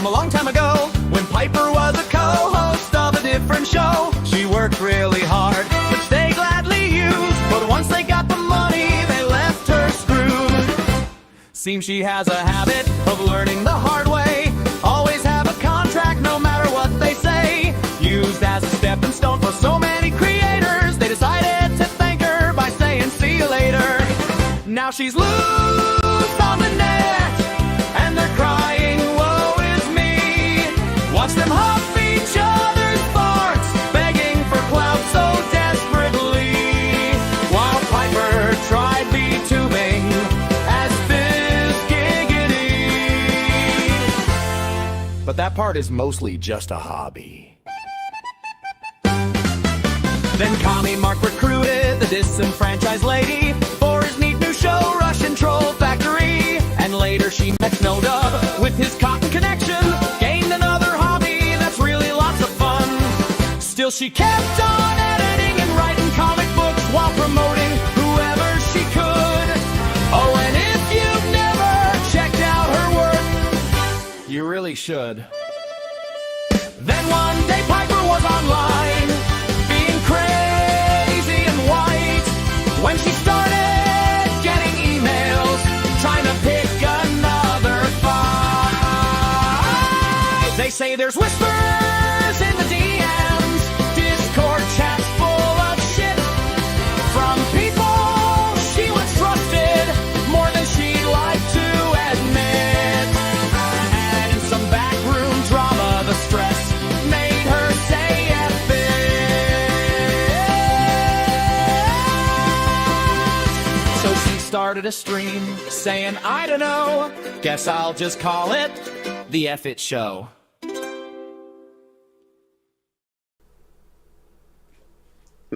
from a long time ago, when Piper was a co-host of a different show. She worked really hard, which they gladly used, but once they got the money, they left her screwed. Seems she has a habit of learning the hard way. Always have a contract no matter what they say. Used as a stepping stone for so many creators, they decided to thank her by saying see you later. Now she's loose on the net, and they're crying, woe is me. Watch them huff each other's farts, begging for clout so desperately, while Piper tried B-tubing as Fizz Giggity. But that part is mostly just a hobby. Then Commie Mark recruited the disenfranchised lady for his neat new show, Russian Troll Factory. And later she met Snowdub with his cotton connection, gained another hobby that's really lots of fun. Still she kept on editing and writing comic books while promoting whoever she could. Oh, and if you've never checked out her work, you really should. Then one day Piper was online, being crazy and white, when she started getting emails trying to pick another fight. They say there's whispers in the DMs, Discord chats full of shit from people she was trusted more than she'd like to admit. And in some backroom drama, the stress made her say F it. So she started a stream saying, I don't know, guess I'll just call it the F It Show.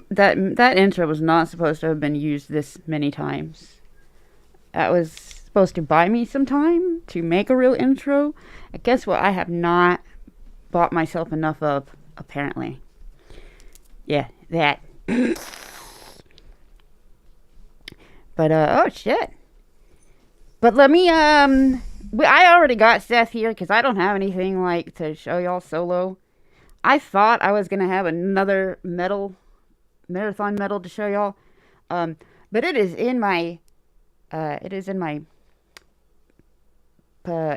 That intro was not supposed to have been used this many times. That was supposed to buy me some time to make a real intro. And guess what? I have not bought myself enough of, apparently. Yeah, that. But, oh shit. But let me, I already got Seth here because I don't have anything, like, to show y'all solo. I thought I was gonna have another marathon medal to show y'all. But it is in my,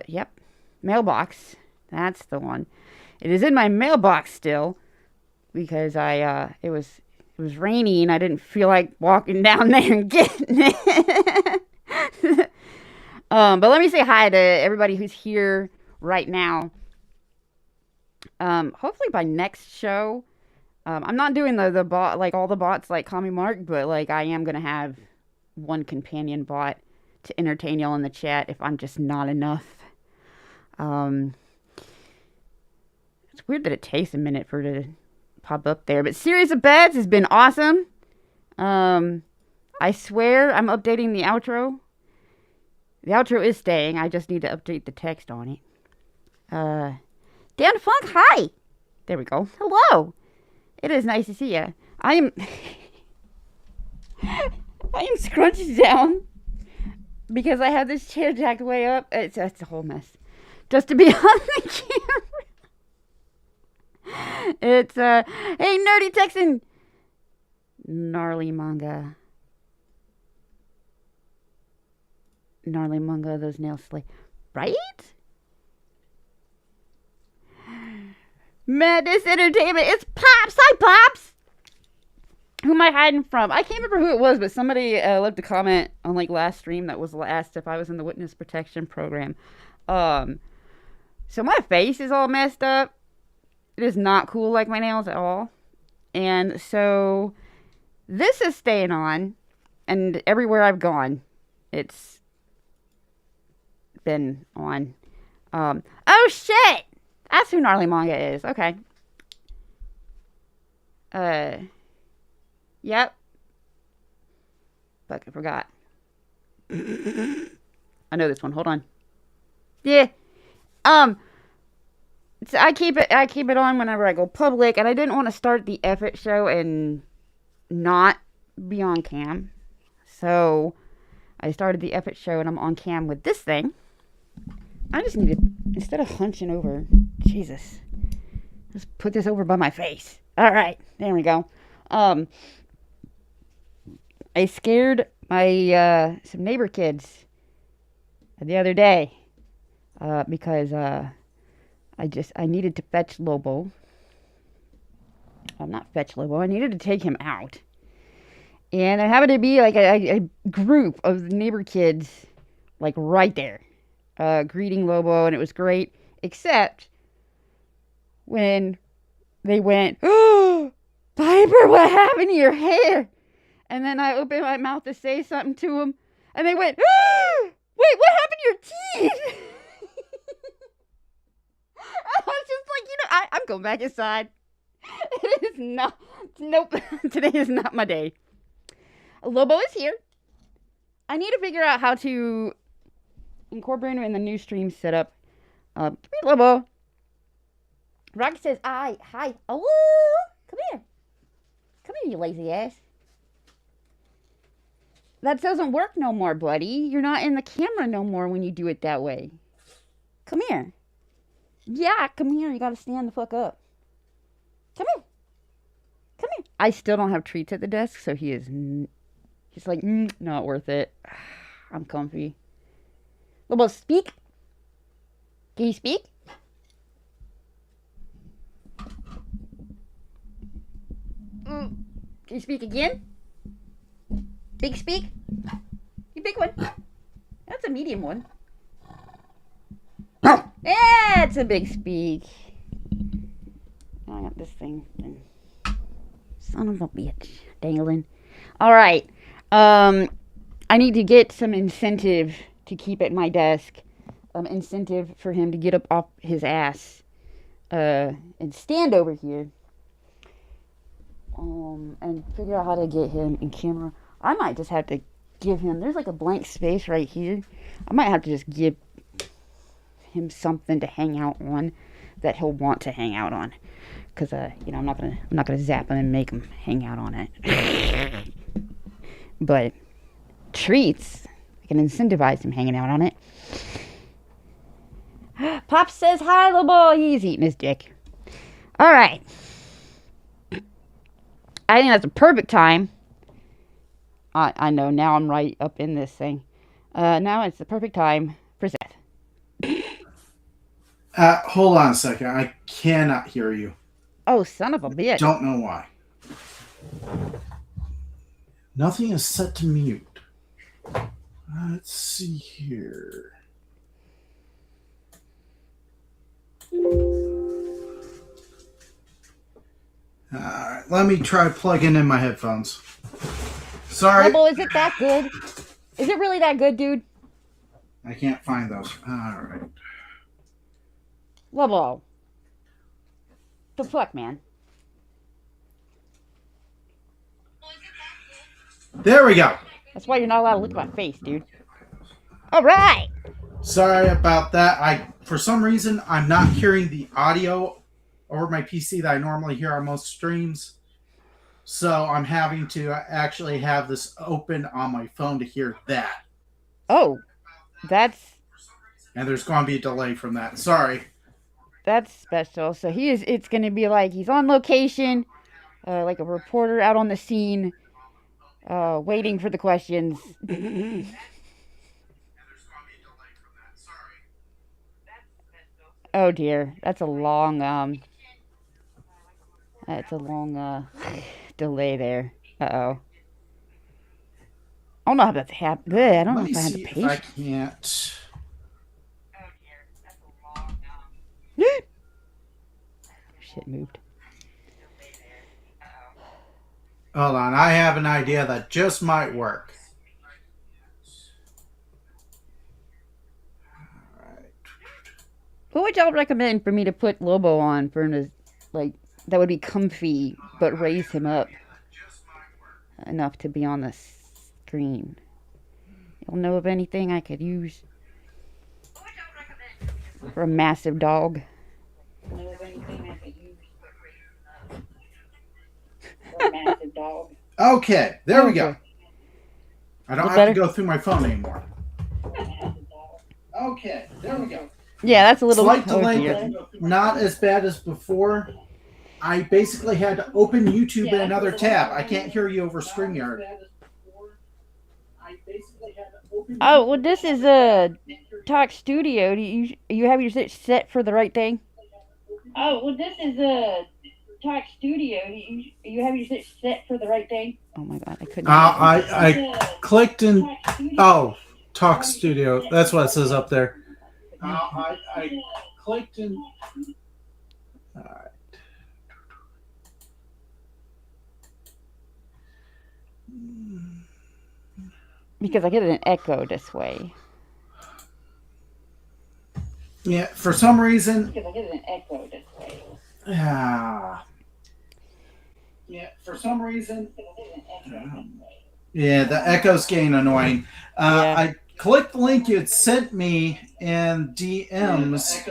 yep, mailbox. That's the one. It is in my mailbox still because it was rainy and I didn't feel like walking down there and getting it. But let me say hi to everybody who's here right now. Hopefully by next show, I'm not doing the bot, like all the bots like Commie Mark, but like I am gonna have one companion bot to entertain y'all in the chat if I'm just not enough. It's weird that it takes a minute for it to pop up there, but Series of Beds has been awesome. I swear I'm updating the outro. The outro is staying. I just need to update the text on it. Dan Funk, hi! There we go. Hello! It is nice to see you. I am scrunched down because I have this chair jacked way up. It's a whole mess. Just to be on the camera. It's, hey, Nerdy Texan! Gnarly manga. Gnarly manga, those nails slay. Right? Madness Entertainment, it's Pops! Hi, Pops! Who am I hiding from? I can't remember who it was, but somebody left a comment on, like, last stream that was asked if I was in the witness protection program. So my face is all messed up. It is not cool like my nails at all. And so this is staying on, and everywhere I've gone, it's been on. Oh, shit! That's who Gnarly Manga is. Okay. Yep. Fuck, I forgot. I know this one. Hold on. Yeah. So I keep it on whenever I go public, and I didn't want to start the effort show and not be on cam. So I started the effort show, and I'm on cam with this thing. I just need to, instead of hunching over, Jesus, just put this over by my face. All right, there we go. I scared my some neighbor kids the other day because I needed to fetch Lobo. Not fetch Lobo. I needed to take him out, and there happened to be like a group of neighbor kids, like right there, greeting Lobo, and it was great. Except when they went, "Oh, Piper, what happened to your hair?" And then I opened my mouth to say something to them, and they went, "Ah! Wait, what happened to your teeth?" I was just like, I'm going back inside. It is not, nope, today is not my day. Lobo is here. I need to figure out how to incorporate him in the new stream setup. Come here, Lobo. Rocky says, hi. Oh, come here. Come here, you lazy ass. That doesn't work no more, buddy. You're not in the camera no more when you do it that way. Come here. Yeah, come here. You gotta stand the fuck up. Come here. Come here. I still don't have treats at the desk, so he's like, not worth it. I'm comfy. Lobo, speak. Can you speak? Can you speak again? Big speak? You big one. That's a medium one. That's a big speak. I got this thing. Son of a bitch. Dangling. Alright. I need to get some incentive to keep at my desk. Incentive for him to get up off his ass. And stand over here. And figure out how to get him in camera. I might just have to give him, there's like a blank space right here. I might have to just give him something to hang out on that he'll want to hang out on. Because, I'm not gonna zap him and make him hang out on it. But treats, I can incentivize him hanging out on it. Pop says hi, little boy. He's eating his dick. All right. I think that's a perfect time. I know, now I'm right up in this thing. Now it's the perfect time for Seth. Hold on a second. I cannot hear you. Oh, son of a bitch. Don't know why. Nothing is set to mute. Let's see here. Alright, let me try plugging in my headphones. Sorry. Lobo, is it that good? Is it really that good, dude? I can't find those. Alright. Lobo. The fuck, man? There we go. That's why you're not allowed to look at my face, dude. Alright! Sorry about that. For some reason, I'm not hearing the audio over my PC that I normally hear on most streams. So I'm having to actually have this open on my phone to hear that. Oh, that's... And there's going to be a delay from that. Sorry. That's special. So it's going to be like he's on location, like a reporter out on the scene, waiting for the questions. Oh dear, that's a long delay there. Uh-oh. I don't know how that's happened. I don't know if I had the patience. I can't. Oh dear, that's a long shit moved. Hold on, I have an idea that just might work. What would y'all recommend for me to put Lobo on for him to, like, that would be comfy, but raise him up enough to be on the screen? Y'all know of anything I could use for a massive dog? Know of anything I could use for a massive dog? Okay, there we go. I don't have to go through my phone anymore. Okay, there we go. Yeah, that's a little. Slight oh, delay, dear. but not as bad as before. I basically had to open YouTube in another tab. I can't hear you over StreamYard. Oh, well, this is a Talk Studio. Do you have your set for the right thing? Oh, well, this is a Talk Studio. Do you have your set for the right thing? Oh my God, I couldn't. I clicked in. Oh, Talk Studio. That's what it says up there. I clicked in. All right. Because I get an echo this way. Yeah, for some reason. Because I get an echo this way. Yeah, for some reason. Yeah, the echo's getting annoying. Yeah. I clicked the link you had sent me in DMs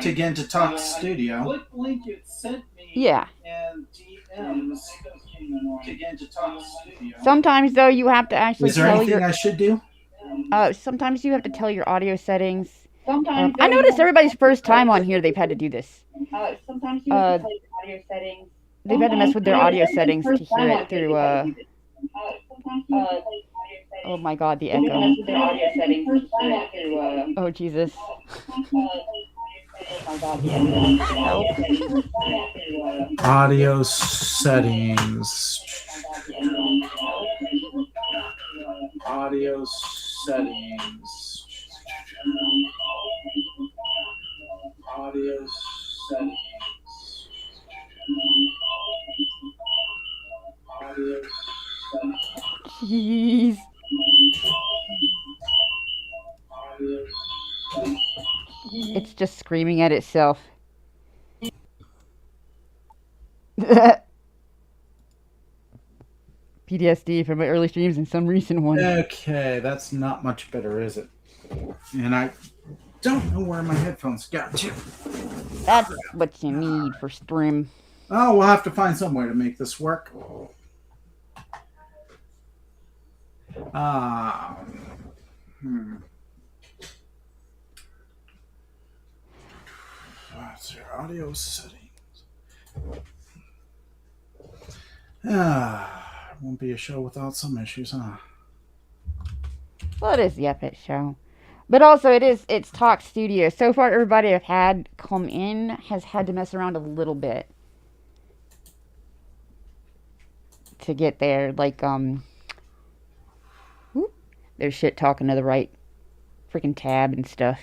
to get into Talk Studio. Click the link you had sent me Yeah. in DMs to get into Talk Studio. Sometimes though you have to actually Is there tell anything your. I should do? Sometimes you have to tell your audio settings. I noticed everybody's first time on here they've had to do this. Sometimes you have to tell your audio settings. They've had to mess with their audio settings to hear it through. Oh my God, the echo. Oh Jesus. Help. Audio settings. Audio settings. Audio settings. Audio settings. Jeez. Audio settings. It's just screaming at itself. PTSD from my early streams and some recent ones. Okay, that's not much better, is it? And I don't know where my headphones got to. That's what you need for stream. Oh, we'll have to find some way to make this work. That's your audio settings. Won't be a show without some issues, huh? Well, it is the Epic show. But also, it's Talk Studio. So far, everybody I've had come in has had to mess around a little bit to get there. Like, there's shit talking to the right freaking tab and stuff.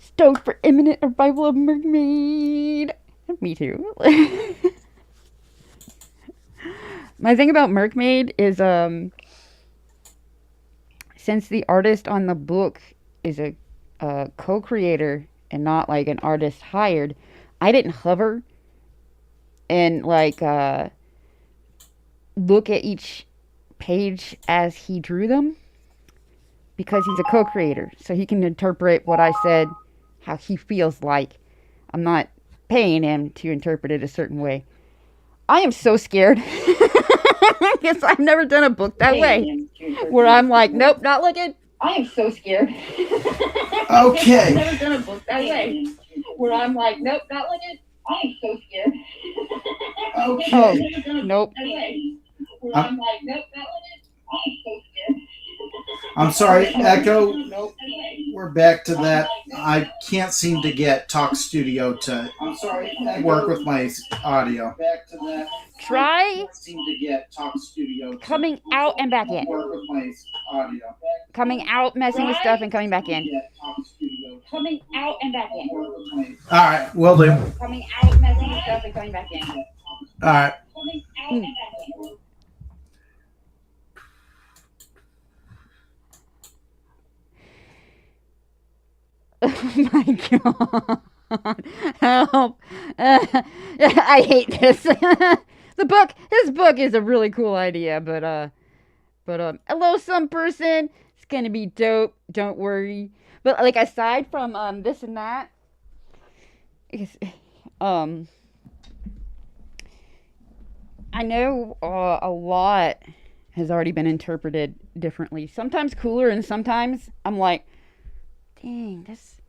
Stoked for imminent arrival of Mermaid. Me too. My thing about Mermaid is, since the artist on the book is a co-creator and not like an artist hired, I didn't hover and like look at each page as he drew them because he's a co-creator, so he can interpret what I said how he feels like. I'm not paying him to interpret it a certain way. I am so scared because I've never done a book that way where I'm like, nope, not looking. I am so scared. Okay. I've never done a book that way where I'm like, nope, not looking. I am so scared. Okay. Oh, nope. Where I'm like, nope, not looking. I am so scared. I'm sorry, Echo. We're back to that. I can't seem to get Talk Studio to work with my audio. Try coming out and back in. Coming out, messing with stuff, and coming back in. Coming out and back in. All right, will do. Coming out, messing with stuff, and coming back in. All right. Coming out and back in. Oh my God. Help. I hate this. This book is a really cool idea, but hello some person. It's going to be dope. Don't worry. But like aside from this and that, I know a lot has already been interpreted differently. Sometimes cooler, and sometimes I'm like, dang, that's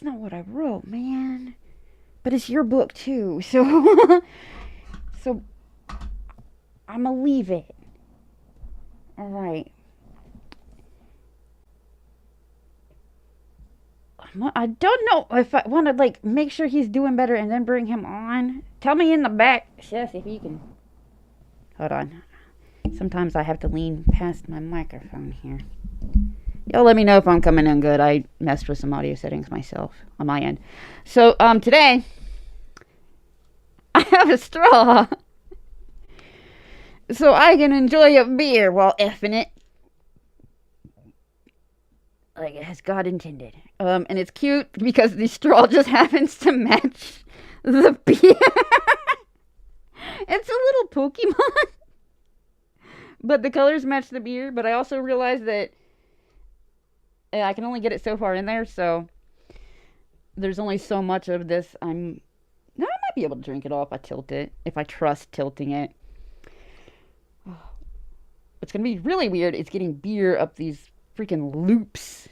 not what I wrote, man. But it's your book too, so so I'ma leave it. All right. I don't know if I want to like make sure he's doing better and then bring him on. Tell me in the back, Seth, if you can. Hold on. Sometimes I have to lean past my microphone here. Y'all let me know if I'm coming in good. I messed with some audio settings myself on my end. So today I have a straw, so I can enjoy a beer while effing it. Like as God intended. And it's cute because the straw just happens to match the beer. It's a little Pokemon. But the colors match the beer. But I also realized that I can only get it so far in there. So there's only so much of this. I might be able to drink it all if I tilt it. If I trust tilting it. What's going to be really weird is getting beer up these freaking loops.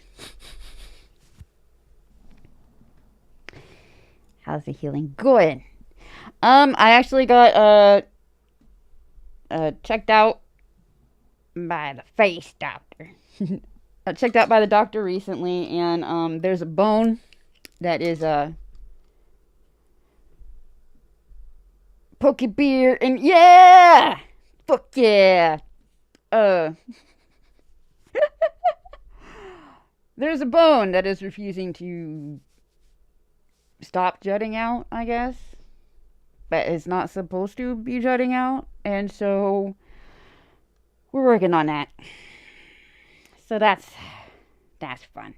How's the healing going? I actually got checked out by the face doctor. Checked out by the doctor recently, and there's a bone that is poke beer, and yeah, fuck yeah. There's a bone that is refusing to stop jutting out, I guess. But it's not supposed to be jutting out. And so we're working on that. So that's fun.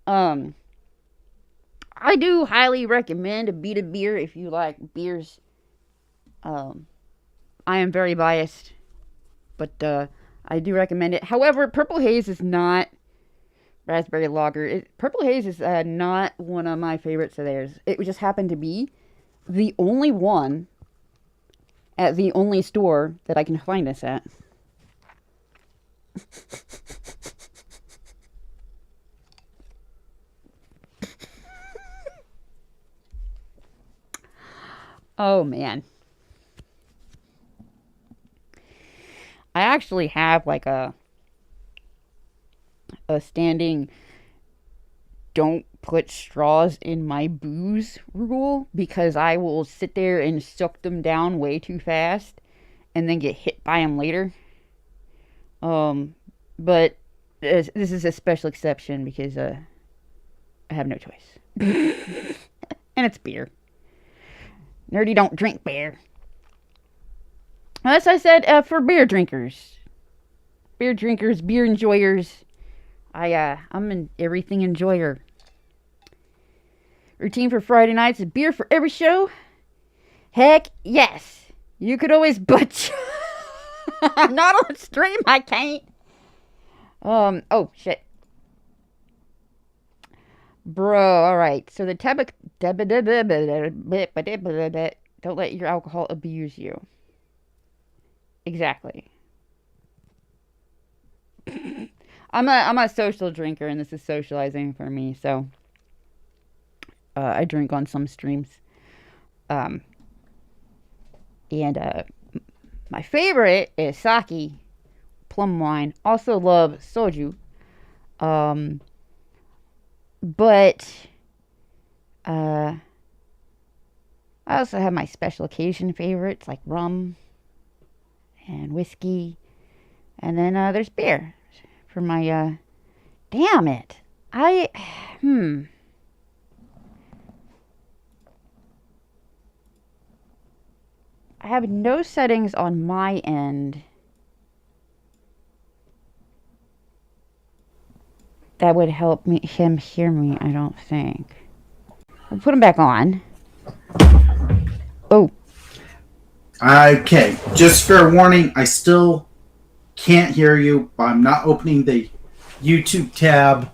I do highly recommend a Beta beer if you like beers. I am very biased, but I do recommend it. However, Purple Haze is not raspberry lager. Purple Haze is not one of my favorites of theirs. It just happened to be the only one at the only store that I can find this at. Oh man. I actually have like a standing don't put straws in my booze rule, because I will sit there and suck them down way too fast and then get hit by them later. But this is a special exception because I have no choice. And it's beer. Nerdy don't drink beer. As I said, for beer drinkers, beer enjoyers, I'm an everything enjoyer. Routine for Friday nights is beer for every show. Heck yes, you could always butch. Not on stream, I can't. Oh shit, bro. All right, so the don't let your alcohol abuse you. Exactly. I'm a social drinker, and this is socializing for me, so I drink on some streams. And my favorite is sake, plum wine. Also love soju. But I also have my special occasion favorites like rum and whiskey. And then there's beer for my damn it. I have no settings on my end that would help him hear me, I don't think. I'll put him back on. Oh. Okay, just fair warning, I still can't hear you. I'm not opening the YouTube tab,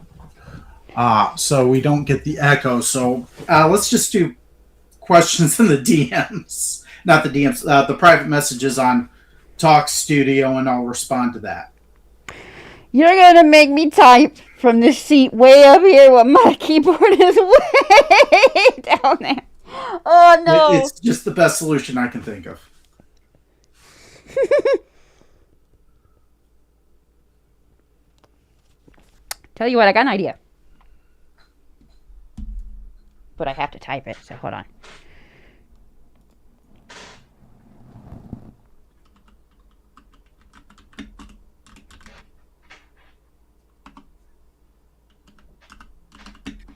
so we don't get the echo. So let's just do questions in the DMs. not the DMs, the private messages on Talk Studio, and I'll respond to that. You're gonna make me type from this seat way up here when my keyboard is way down there. Oh no! It's just the best solution I can think of. Tell you what, I got an idea. But I have to type it, so hold on.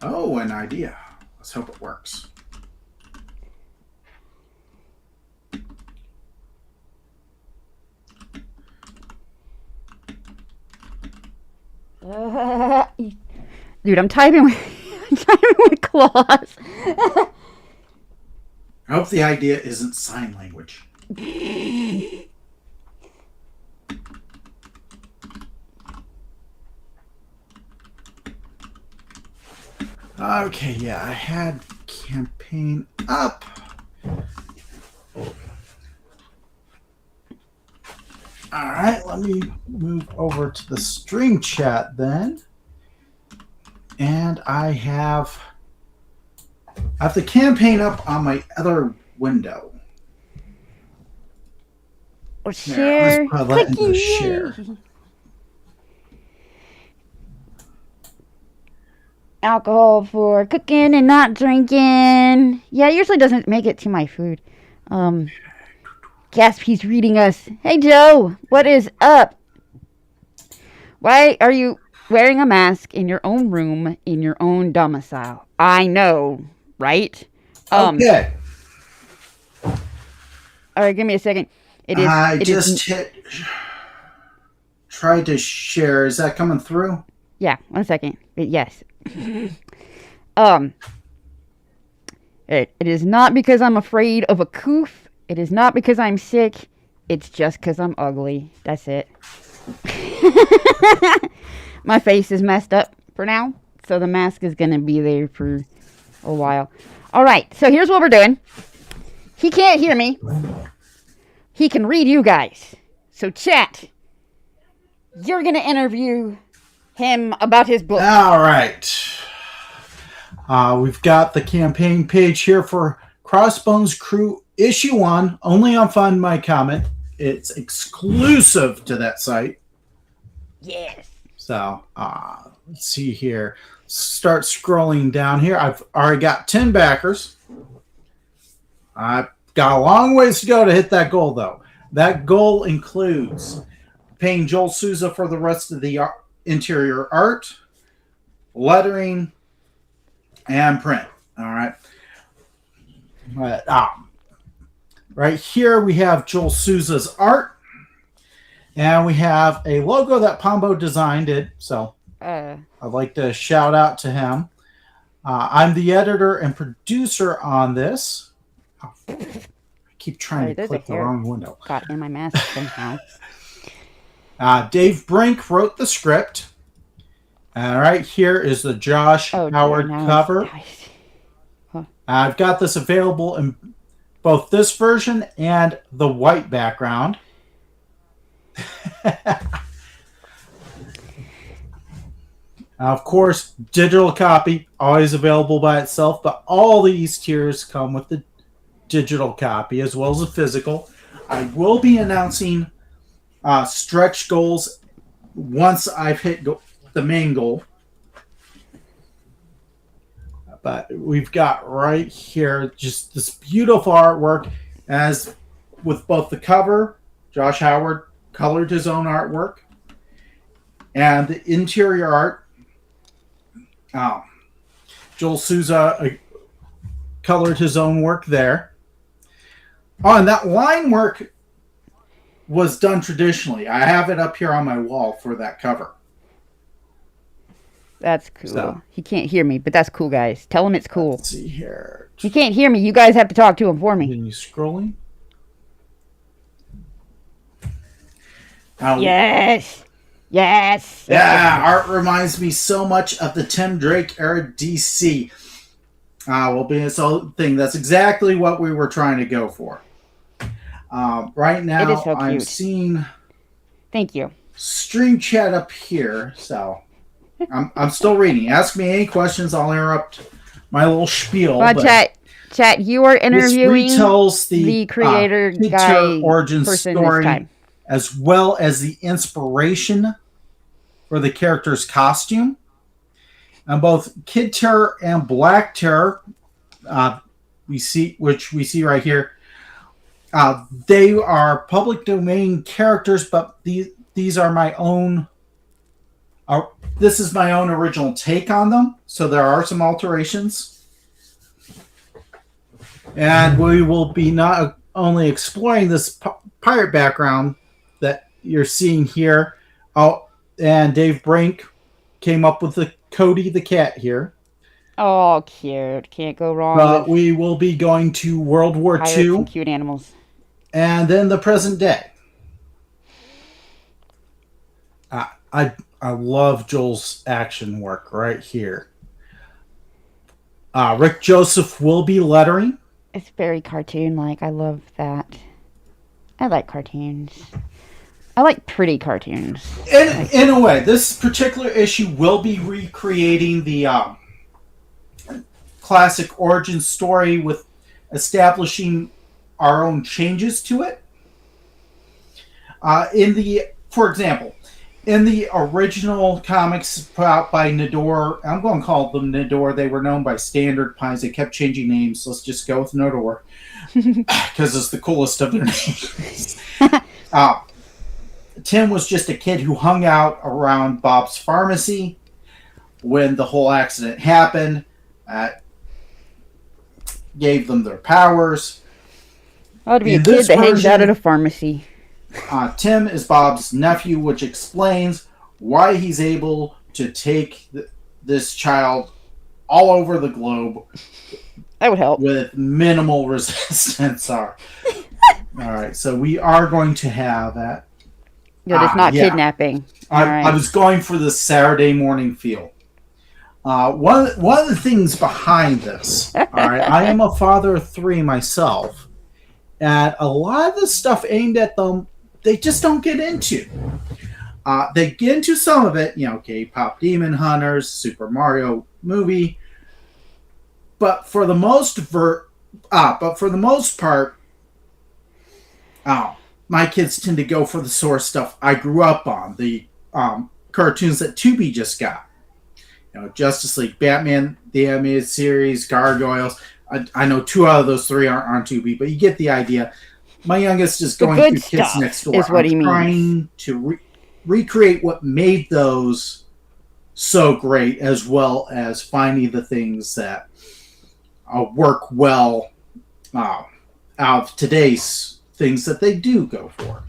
Oh, an idea. Let's hope it works. Dude, I'm typing with claws. I hope the idea isn't sign language. Okay, yeah, I had campaign up. All right, let me move over to the stream chat then. And I have the campaign up on my other window. Or share. Let's put that into share. Alcohol for cooking and not drinking. Yeah, it usually doesn't make it to my food. Gasp, he's reading us. Hey, Joe, what is up? Why are you wearing a mask in your own room, in your own domicile? I know, right? Okay. All right, give me a second. I just tried to share. Is that coming through? Yeah, 1 second. Yes. It is not because I'm afraid of a coof. It is not because I'm sick. It's just because I'm ugly. That's it. My face is messed up for now, so the mask is going to be there for a while. All right, so here's what we're doing. He can't hear me. He can read you guys. So chat, you're going to interview him about his book. All right. We've got the campaign page here for Crossbones Crew Issue 1, only on Find My Comment. It's exclusive to that site. Yes. So, let's see here. Start scrolling down here. I've already got 10 backers. I've got a long ways to go to hit that goal, though. That goal includes paying Joel Souza for the rest of the interior art, lettering, and print. All right. Right here we have Joel Souza's art, and we have a logo that Pombo designed it. So I'd like to shout out to him. I'm the editor and producer on this. Oh, I keep trying to click the wrong window. Got in my mask somehow. Dave Brink wrote the script. All right, here is the Josh Howard cover. I've got this available in both this version and the white background. Of course, digital copy, always available by itself, but all these tiers come with the digital copy as well as a physical. I will be announcing stretch goals once I've hit the main goal. But we've got right here just this beautiful artwork. As with both the cover, Josh Howard colored his own artwork, and the interior art, Joel Souza colored his own work there. Oh, and that line work was done traditionally. I have it up here on my wall for that cover. That's cool. So, he can't hear me, but that's cool, guys. Tell him it's cool. Let's see here. He can't hear me. You guys have to talk to him for me. Continue scrolling. Yes. Yes. Yeah, art reminds me so much of the Tim Drake era DC. Will be its own thing. That's exactly what we were trying to go for. Right It is now, so I'm cute. seeing Thank you. stream chat up here, so I'm still reading. Ask me any questions. I'll interrupt my little spiel. Well, but chat, you are this interviewing retells the creator Kid Terror guy origin person this story, time. as well as the inspiration for the character's costume. And both Kid Terror and Black Terror, we see right here. They are public domain characters, but these are my own. This is my own original take on them, so there are some alterations. And we will be not only exploring this pirate background that you're seeing here. Oh, and Dave Brink came up with the Cody the cat here. Oh, cute. Can't go wrong But with we will be going to World War pirates II and cute animals. and then the present day. I love Joel's action work right here. Rick Joseph will be lettering. It's very cartoon-like. I love that. I like cartoons. I like pretty cartoons. In a way, this particular issue will be recreating the classic origin story with establishing our own changes to it. For example, in the original comics put out by Nador, I'm going to call them Nador. They were known by Standard Pines. They kept changing names. So let's just go with Nador because it's the coolest of their names. Tim was just a kid who hung out around Bob's pharmacy when the whole accident happened. Gave them their powers. Oh, to be a kid that hangs out at a pharmacy. Tim is Bob's nephew, which explains why he's able to take this child all over the globe. That would help. With minimal resistance. All right, so we are going to have that. Good, it's not kidnapping. I was going for the Saturday morning feel. One of the things behind this, all right, I am a father of 3 myself, and a lot of the stuff aimed at them, they just don't get into. They get into some of it, K-pop Demon Hunters, Super Mario movie, but for the most part, my kids tend to go for the source stuff I grew up on, the cartoons that Tubi just got. Justice League, Batman, the animated series, Gargoyles. I know 2 out of those 3 aren't on Tubi, but you get the idea. My youngest is going through Kids Next Door. Is what he means. Trying to recreate what made those so great, as well as finding the things that work well out of today's things that they do go for.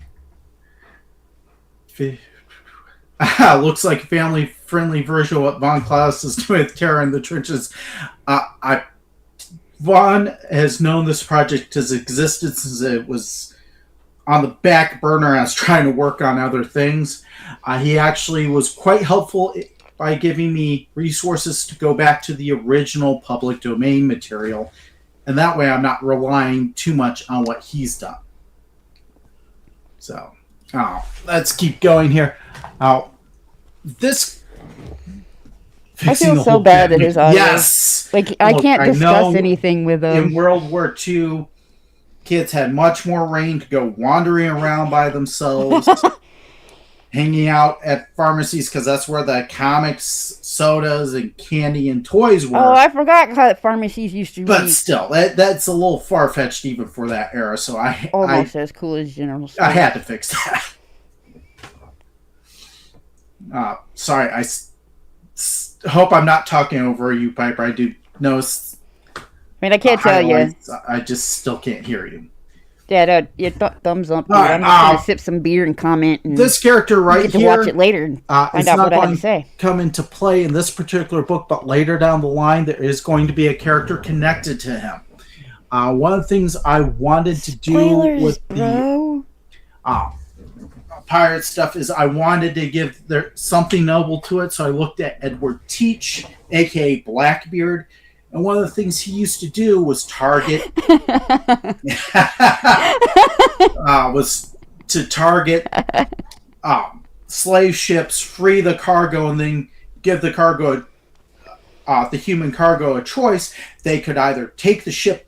Looks like a family-friendly version of what Von Klaus is doing with Terror in the Trenches. Von has known this project has existed since it was on the back burner. I was trying to work on other things. He actually was quite helpful by giving me resources to go back to the original public domain material. And that way I'm not relying too much on what he's done. So, let's keep going here. This... I feel so bad that his audio. Yes! I can't discuss anything with them. In World War II, kids had much more reign to go wandering around by themselves, hanging out at pharmacies, because that's where the comics, sodas, and candy and toys were. Oh, I forgot how pharmacies used to be. But still, that's a little far-fetched even for that era, so almost as cool as General Store. I had to fix that. Sorry, I hope I'm not talking over you, Piper. I do know. I can't tell you. I just still can't hear you. Yeah, thumbs up. Right, I'm just going to sip some beer and comment. And this character right here. Watch it later and find out what I have to say. Come into play in this particular book, but later down the line, there is going to be a character connected to him. One of the things I wanted to do with the pirate stuff is I wanted to give there something noble to it, so I looked at Edward Teach, aka Blackbeard, And one of the things he used to do was target was to target slave ships, free the cargo, and then give the cargo, the human cargo, a choice. They could either take the ship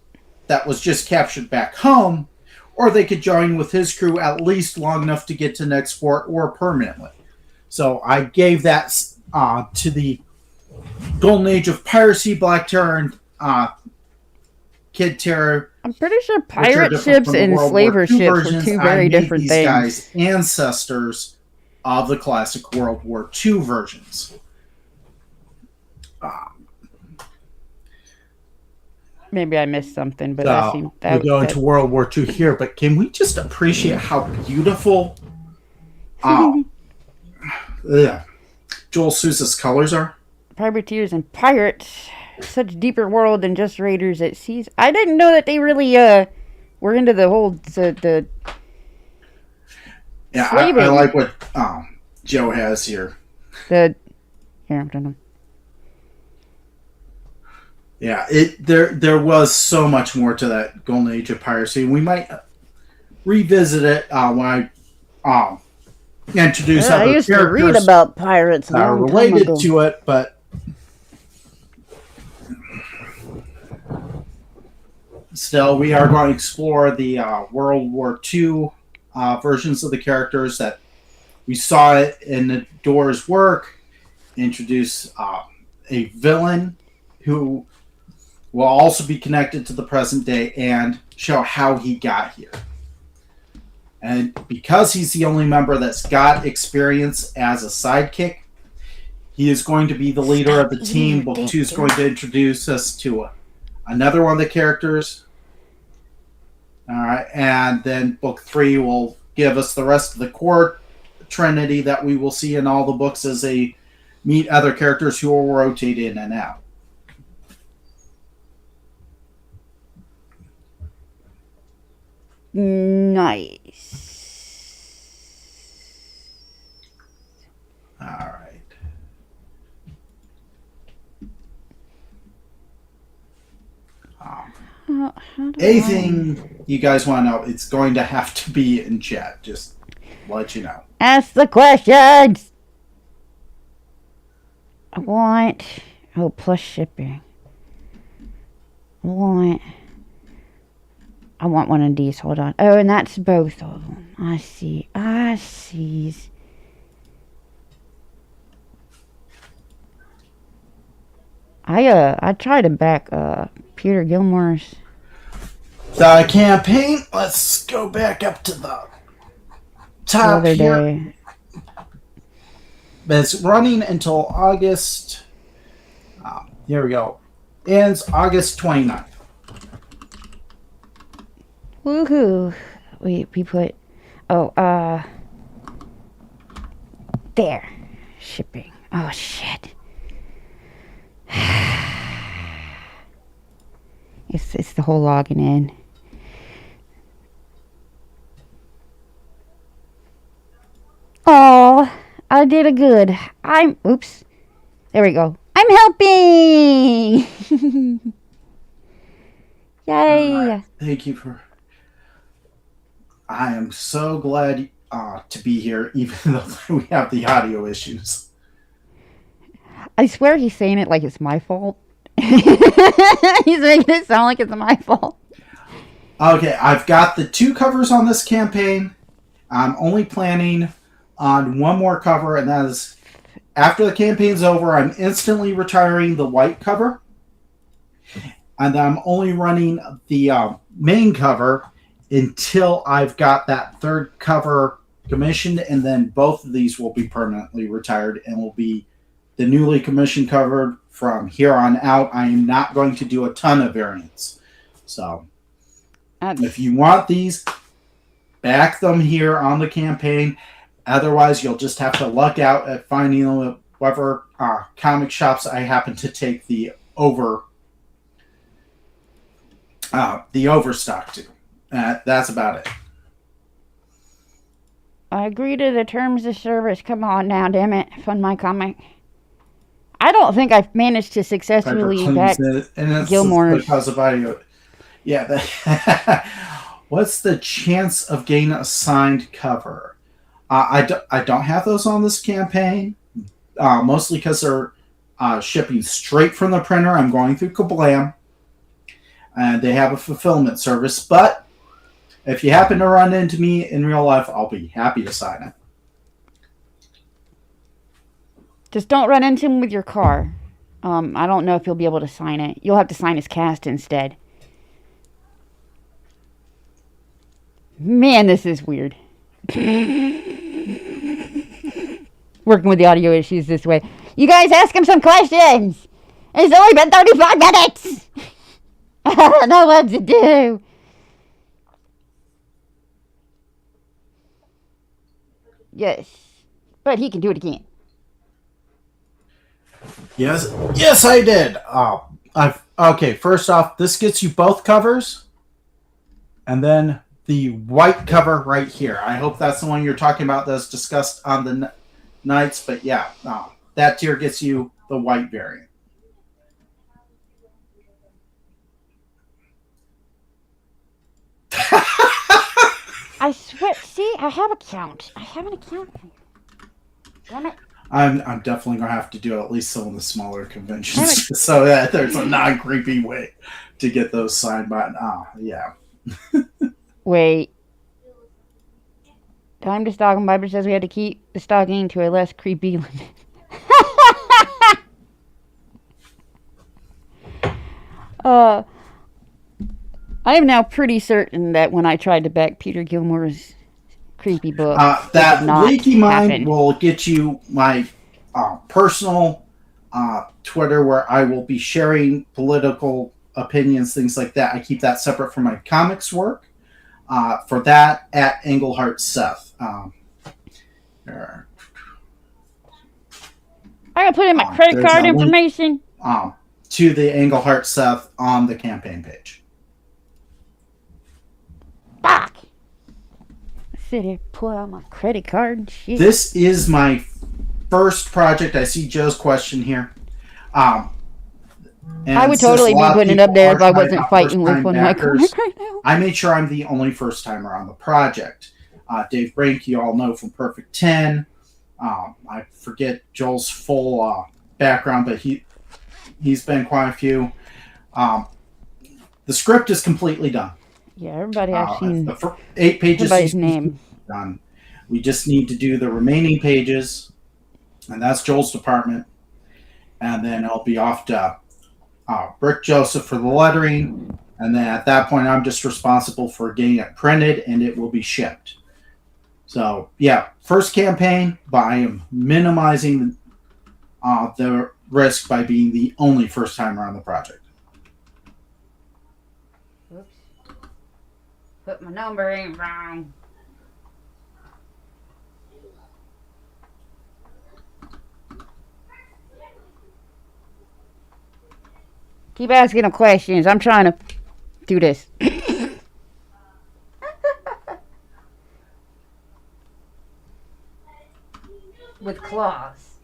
that was just captured back home, or they could join with his crew at least long enough to get to the next port or permanently. So I gave that to the Golden Age of Piracy, Black Terror, and Kid Terror. I'm pretty sure pirate ships and slaver ships are two very different these things. Guys, ancestors of the classic World War II versions. Maybe I missed something, but we're going to World War II here, but can we just appreciate how beautiful Joel Souza's colors are? Privateers and pirates, such deeper world than just raiders at seas. I didn't know that they really were into the whole the yeah. I like what Joe has here. Here, I'm done. Yeah, there was so much more to that Golden Age of Piracy. We might revisit it when I introduce other I used to read characters about pirates that are related to it, but still, we are going to explore the World War II versions of the characters that we saw it in the Doors' work. Introduce a villain who will also be connected to the present day and show how he got here. And because he's the only member that's got experience as a sidekick, he is going to be the leader of the team. Book 2 is going to introduce us to another one of the characters. All right, and then Book 3 will give us the rest of the core trinity that we will see in all the books as they meet other characters who will rotate in and out. Nice. All right. Anything you guys want to know, it's going to have to be in chat. Just let you know. Ask the questions. I want plus shipping. I want one of these. Hold on. Oh, and that's both of them. I see. I tried to back Peter Gilmore's the campaign. Let's go back up to the top the other here. day. It's running until August. Here we go. Ends August 29th. Woohoo! We put there. Shipping. Oh shit. It's the whole logging in. Oh, I did a good. Oops. There we go. I'm helping! Yay! Right. Thank you for... I am so glad to be here, even though we have the audio issues. I swear he's saying it like it's my fault. He's making it sound like it's my fault. Okay, I've got the 2 covers on this campaign. I'm only planning on one more cover, and that is after the campaign's over, I'm instantly retiring the white cover. And I'm only running the main cover until I've got that 3rd cover commissioned, and then both of these will be permanently retired and will be the newly commissioned cover from here on out. I am not going to do a ton of variants. So if you want these, back them here on the campaign. Otherwise, you'll just have to luck out at finding whatever comic shops I happen to take the overstock to. That's about it. I agree to the terms of service. Come on now, damn it. Fund my comic. I don't think I've managed to Piper successfully cleans back it, and it's Gilmore's. because of audio. Yeah. What's the chance of getting a signed cover? I don't have those on this campaign, mostly because they're shipping straight from the printer. I'm going through Kablam, and they have a fulfillment service. But if you happen to run into me in real life, I'll be happy to sign it. Just don't run into him with your car. I don't know if you'll be able to sign it. You'll have to sign his cast instead. Man, this is weird. Working with the audio issues this way. You guys ask him some questions. It's only been 35 minutes. I don't know what to do. Yes. But he can do it again. Yes, I did. Okay. First off, this gets you both covers, and then the white cover right here. I hope that's the one you're talking about that's discussed on the nights. But yeah, that tier gets you the white variant. I swear. See, I have an account. Damn it. I'm definitely gonna have to do at least some of the smaller conventions so that there's a non-creepy way to get those signed by. Yeah. Wait. Time to stalk him. Piper says we had to keep the stalking to a less creepy limit. I am now pretty certain that when I tried to back Peter Gilmore's creepy book, that leaky mind happen. will get you my personal Twitter, where I will be sharing political opinions, things like that. I keep that separate from my comics work. For that, at Englehart Seth. I gotta put in my credit card information. To the Englehart Seth on the campaign page. Fuck. Sit here, pull out my credit card and shit. This is my first project. I see Joe's question here. I would totally be putting it up there if I wasn't fighting with one of my comics right now. I made sure I'm the only first timer on the project. Dave Brink, you all know from Perfect 10. I forget Joel's full background, but he's been quite a few. The script is completely done. Yeah, everybody I've seen. The 8 pages. Everybody's name. Done. We just need to do the remaining pages, and that's Joel's department. And then I'll be off to Brick Joseph for the lettering, and then at that point, I'm just responsible for getting it printed, and it will be shipped. So yeah, first campaign, but I am minimizing the risk by being the only first timer on the project. Oops. Put my number in wrong. Keep asking them questions. I'm trying to do this. With claws.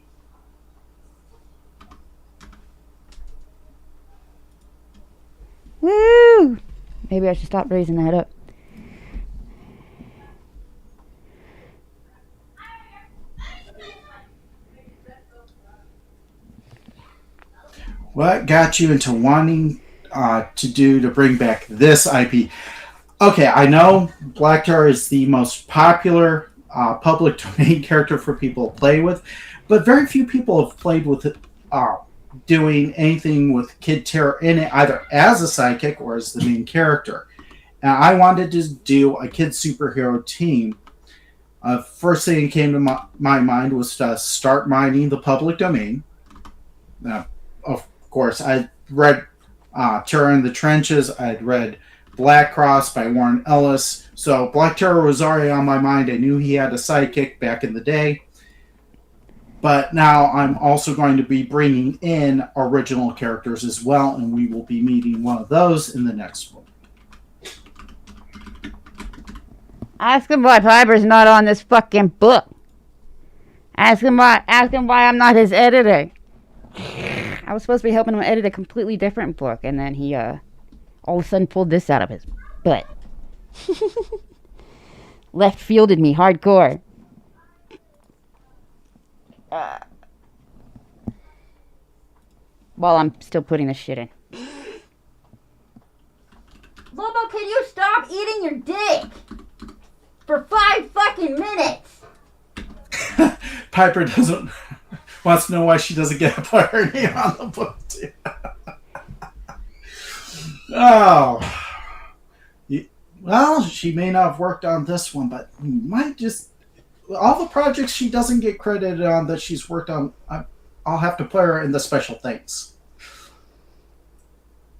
Woo! Maybe I should stop raising that up. What got you into wanting to bring back this IP? Okay, I know Black Tar is the most popular public domain character for people to play with, but very few people have played with it, doing anything with Kid Terror in it, either as a sidekick or as the main character. And I wanted to do a kid superhero team. First thing that came to my mind was to start mining the public domain. Of course, I read Terror in the Trenches. I'd read Black Cross by Warren Ellis. So Black Terror was already on my mind. I knew he had a sidekick back in the day. But now I'm also going to be bringing in original characters as well, and we will be meeting one of those in the next one. Ask him why Piper's not on this fucking book. Ask him why I'm not his editor. I was supposed to be helping him edit a completely different book, and then he all of a sudden pulled this out of his butt. Left fielded me hardcore. While I'm still putting this shit in. Lobo, can you stop eating your dick? For 5 fucking minutes! Piper wants to know why she doesn't get to put her name on the book, too. Oh. Well, she may not have worked on this one, but might just... All the projects she doesn't get credited on that she's worked on, I'll have to put her in the special things.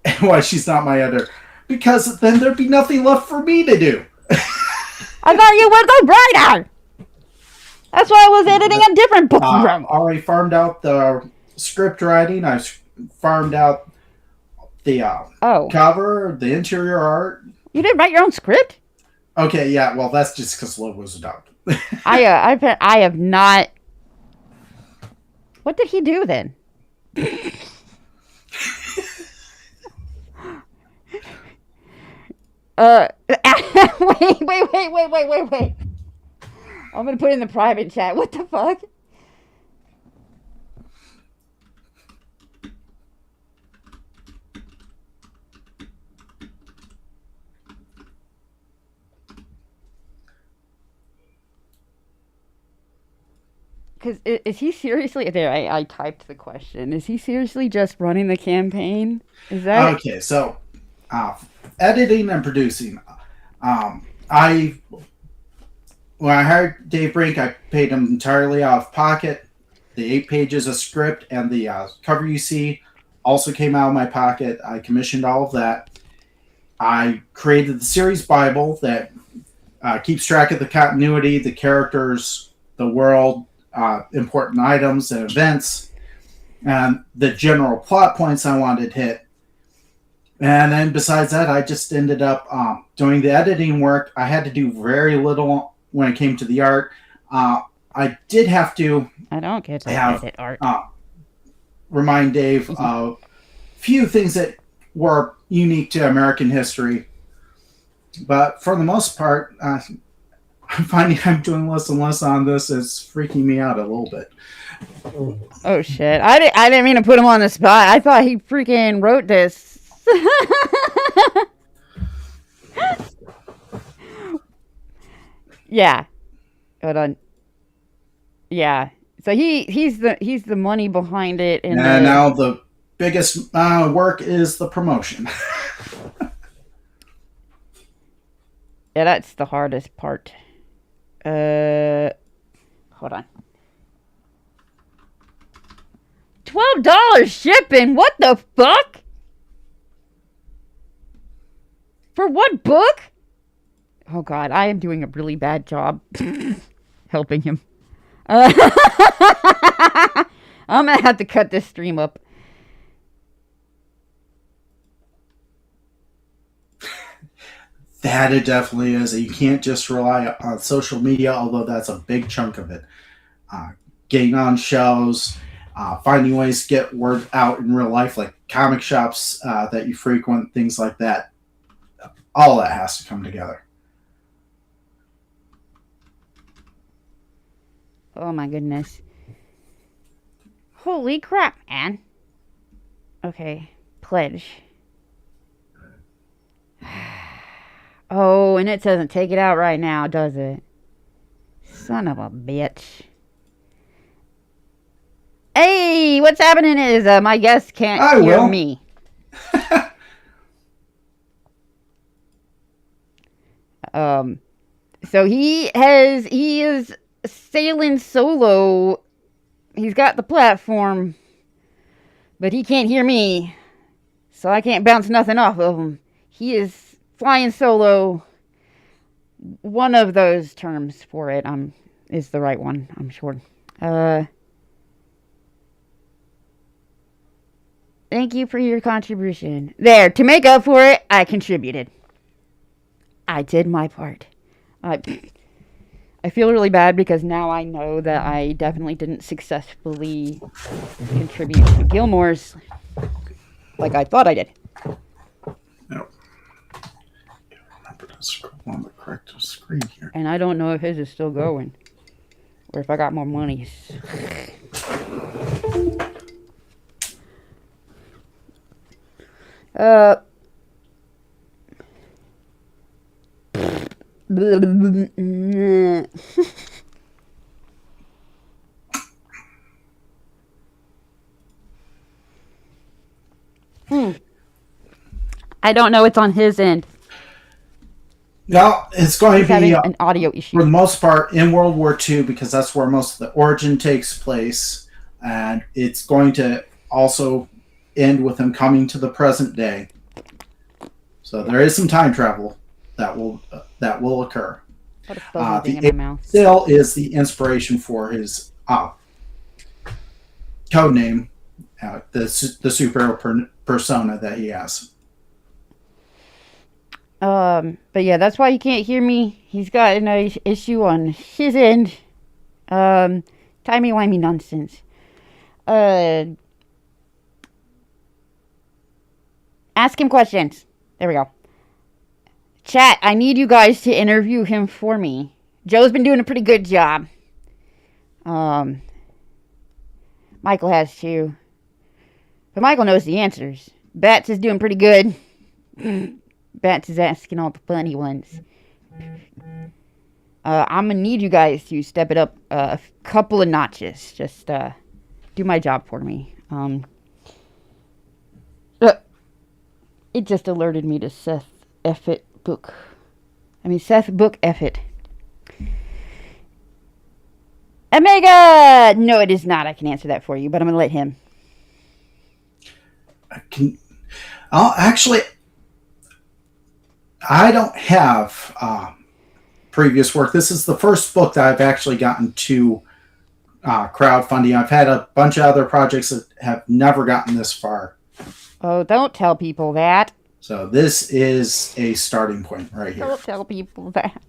And why she's not my editor. Because then there'd be nothing left for me to do. I thought you were the writer! That's why I was editing a different book. Already farmed out the script writing. I farmed out the cover, the interior art. You didn't write your own script? Okay, yeah. Well, that's just because Lobo's a dog. I have not. What did he do then? Wait. I'm gonna put it in the private chat. What the fuck? Because is he seriously... There, I typed the question. Is he seriously just running the campaign? Is that... Okay, so editing and producing. When I hired Dave Brink, I paid him entirely out of pocket. The 8 pages of script and the cover you see also came out of my pocket. I commissioned all of that. I created the series Bible that keeps track of the continuity, the characters, the world, important items and events, and the general plot points I wanted hit. And then besides that, I just ended up doing the editing work. I had to do very little when it came to the art. I did have to... I don't get to edit art. Remind Dave of a few things that were unique to American history. But for the most part, I'm finding I'm doing less and less on this. It's freaking me out a little bit. Oh, shit. I didn't mean to put him on the spot. I thought he freaking wrote this. Yeah. Hold on. Yeah. So he's the money behind it. And now the biggest work is the promotion. Yeah, that's the hardest part. Hold on. $12 shipping? What the fuck? For what book? Oh god, I am doing a really bad job helping him. I'm gonna have to cut this stream up. That it definitely is. You can't just rely on social media, although that's a big chunk of it. Getting on shows, finding ways to get word out in real life, like comic shops that you frequent, things like that. All that has to come together. Oh my goodness. Holy crap, man. Okay, pledge. Oh, and it doesn't take it out right now, does it? Son of a bitch. Hey, what's happening is my guest can't hear me. So he is sailing solo. He's got the platform, but he can't hear me, so I can't bounce nothing off of him. He is flying solo. One of those terms for it is the right one, I'm sure. Thank you for your contribution. There, to make up for it, I contributed. I did my part. I feel really bad because now I know that I definitely didn't successfully contribute to Gilmore's like I thought I did. No. Remember to scroll on the correct screen here. And I don't know if his is still going. Or if I got more monies. I don't know. It's on his end. No, it's going He's to having be an audio issue. for the most part in World War II because that's where most of the origin takes place, and it's going to also end with him coming to the present day. So there is some time travel that will occur. What a fuzzy thing in my mouth. Still is the inspiration for his code name, the superhero persona that he has. But yeah, that's why you can't hear me. He's got an issue on his end. Timey-wimey nonsense. Ask him questions. There we go. Chat, I need you guys to interview him for me. Joe's been doing a pretty good job. Michael has too. But Michael knows the answers. Bats is doing pretty good. Bats is asking all the funny ones. I'm gonna need you guys to step it up a couple of notches. Just do my job for me. It just alerted me to Seth Effett book. Seth book Effett. Omega! No, it is not. I can answer that for you, but I'm gonna let him. Actually, I don't have previous work. This is the first book that I've actually gotten to crowdfunding. I've had a bunch of other projects that have never gotten this far. Oh, don't tell people that. So this is a starting point right here. Don't tell people that.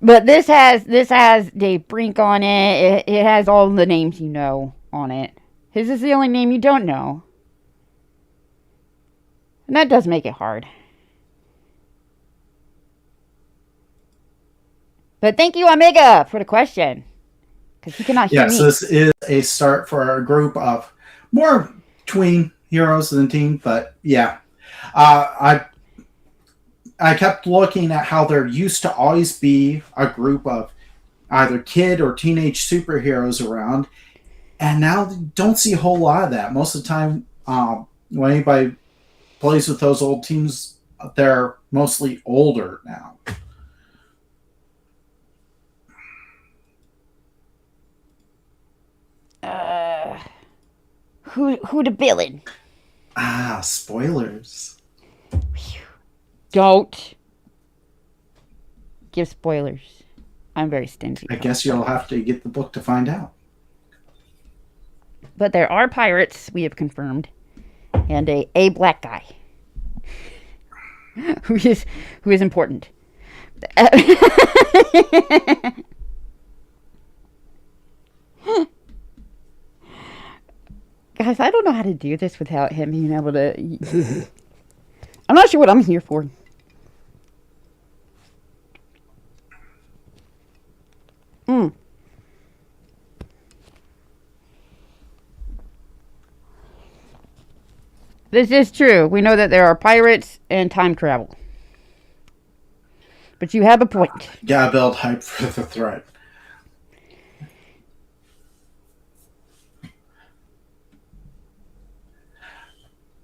But this has Dave Brink on it. It has all the names you know on it. His is the only name you don't know. And that does make it hard. But thank you, Omega, for the question. Because you cannot hear me. Yes, this is a start for a group of more tween heroes than teen, but yeah. I kept looking at how there used to always be a group of either kid or teenage superheroes around, and now don't see a whole lot of that. Most of the time, when anybody plays with those old teams, they're mostly older now. Who the villain? Spoilers. Don't give spoilers. I'm very stingy. I guess you'll have to get the book to find out. But there are pirates, we have confirmed, and a black guy who is important. Guys, I don't know how to do this without him being able to. I'm not sure what I'm here for. This is true. We know that there are pirates and time travel. But you have a point. Gotta build hype for the threat.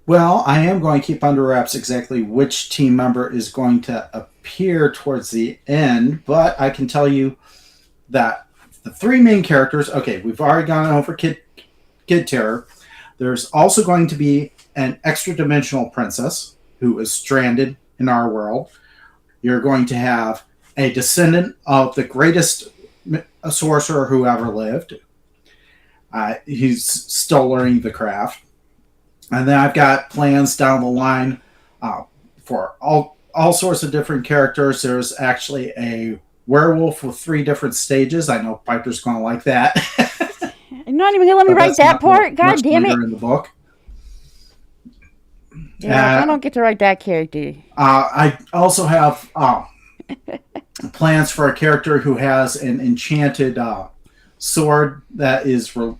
Well, I am going to keep under wraps exactly which team member is going to appear towards the end, but I can tell you that the three main characters, okay, we've already gone over Kid Terror. There's also going to be an extra-dimensional princess who is stranded in our world. You're going to have a descendant of the greatest sorcerer who ever lived. He's still learning the craft. And then I've got plans down the line for all sorts of different characters. There's actually a werewolf with 3 different stages. I know Piper's going to like that. You're not even gonna let me write that part. God damn it! In the book. Yeah, I don't get to write that character. I also have plans for a character who has an enchanted sword that is going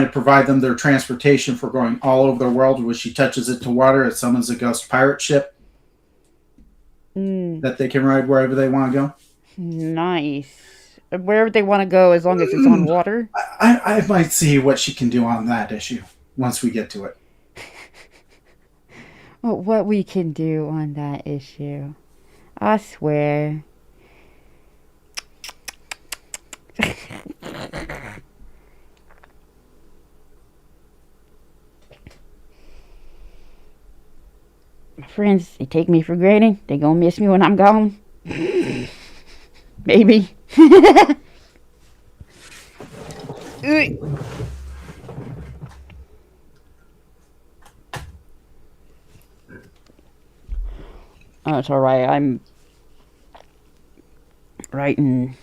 to provide them their transportation for going all over the world. When she touches it to water, it summons a ghost pirate ship that they can ride wherever they want to go. Nice. Wherever they want to go, as long as it's on water. I might see what she can do on that issue once we get to it. What we can do on that issue. I swear. My friends, they take me for granted. They gonna miss me when I'm gone. Maybe. Oh, it's alright. I'm writing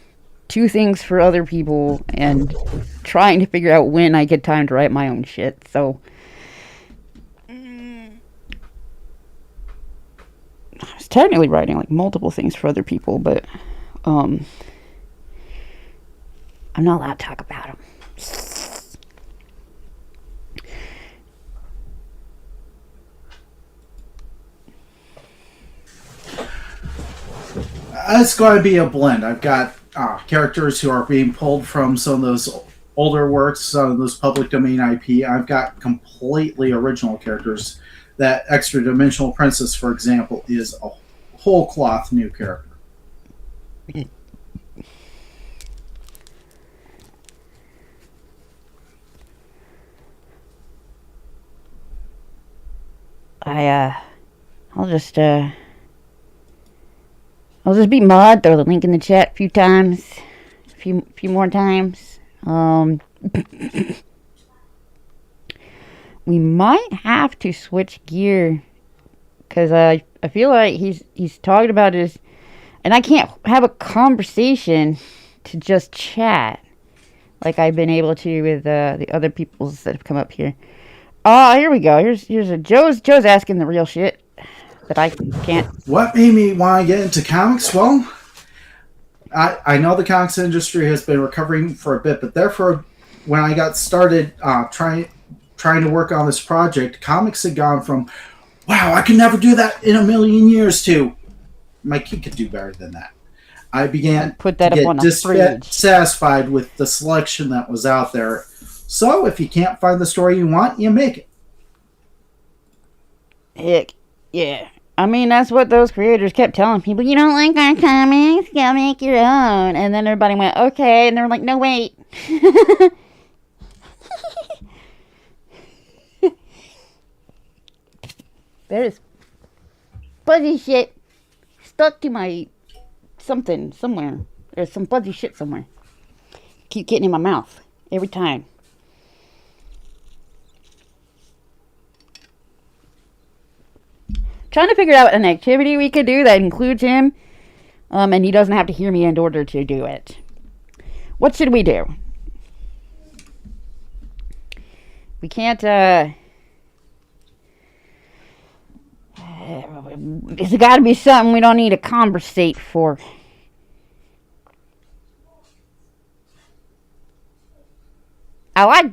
2 things for other people and trying to figure out when I get time to write my own shit. So I was technically writing like multiple things for other people, but I'm not allowed to talk about them. It's going to be a blend. I've got characters who are being pulled from some of those older works, some of those public domain IP. I've got completely original characters. That Extra Dimensional Princess, for example, is a whole cloth new character. I'll just be mod, throw the link in the chat a few times. A few more times. We might have to switch gear. Because I feel like he's talking about his... And I can't have a conversation to just chat. Like I've been able to with the other peoples that have come up here. Oh, here we go. Here's a Joe's asking the real shit. That I can't. What made me want to get into comics? Well, I know the comics industry has been recovering for a bit, but therefore, when I got started trying to work on this project, comics had gone from, wow, I could never do that in a million years, to my kid could do better than that. I began Put that to up on get a fridge. dissatisfied with the selection that was out there. So if you can't find the story you want, you make it. Heck, yeah. I mean, that's what those creators kept telling people. You don't like our comics? Go make your own. And then everybody went, okay. And they were like, no, wait. There's fuzzy shit stuck to my something somewhere. There's some fuzzy shit somewhere. Keep getting in my mouth every time. Trying to figure out an activity we could do that includes him, and he doesn't have to hear me in order to do it. What should we do? We can't, it's gotta be something we don't need to conversate for. I like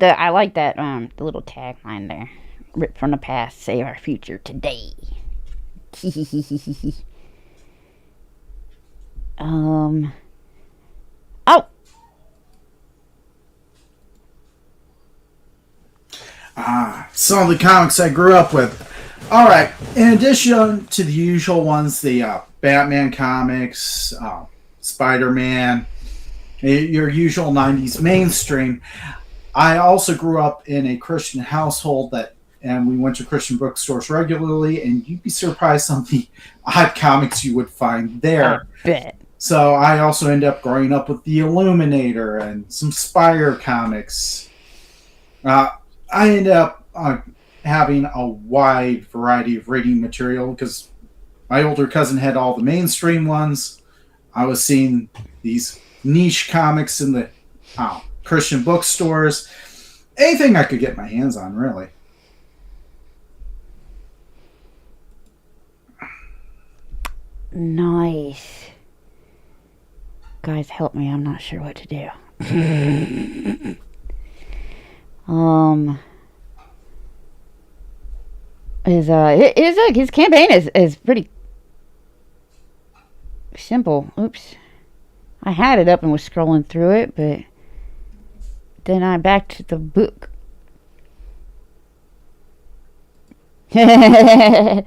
that, the little tagline there. Rip from the past, save our future today. Oh. Some of the comics I grew up with. All right. In addition to the usual ones, the Batman comics, Spider-Man, your usual 90s mainstream, I also grew up in a Christian household and we went to Christian bookstores regularly, and you'd be surprised some of the odd comics you would find there. I bet. So I also ended up growing up with the Illuminator and some Spire comics. I ended up having a wide variety of reading material because my older cousin had all the mainstream ones. I was seeing these niche comics in the Christian bookstores. Anything I could get my hands on, really. Nice. Guys, help me. I'm not sure what to do. His campaign is pretty simple. Oops. I had it up and was scrolling through it, but then I back to the book. Yeah.